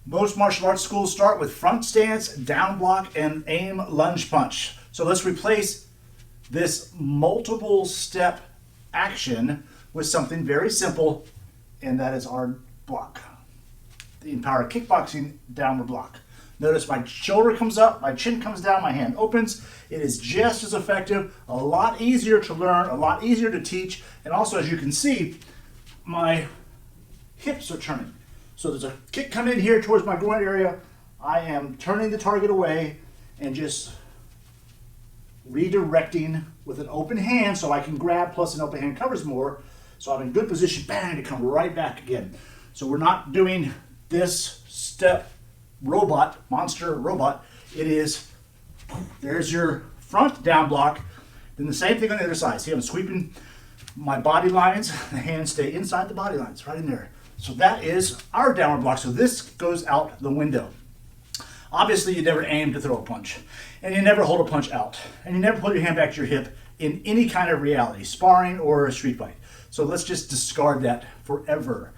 Most martial arts schools start with front stance, down block, and aim lunge punch. So let's replace this multiple step action with something very simple, and that is our block. The Empower Kickboxing downward block. Notice my shoulder comes up, my chin comes down, my hand opens. It is just as effective, a lot easier to learn, a lot easier to teach, and also, as you can see, my hips are turning. So there's a kick coming in here towards my groin area. I am turning the target away and just redirecting with an open hand so I can grab, plus an open hand covers more. So I'm in good position, bang, to come right back again. So we're not doing this step robot, monster robot. It is, there's your front down block. Then the same thing on the other side. See, I'm sweeping my body lines. The hands stay inside the body lines, right in there. So that is our downward block. So this goes out the window. Obviously, you never aim to throw a punch, and you never hold a punch out, and you never put your hand back to your hip in any kind of reality, sparring or a street fight. So let's just discard that forever.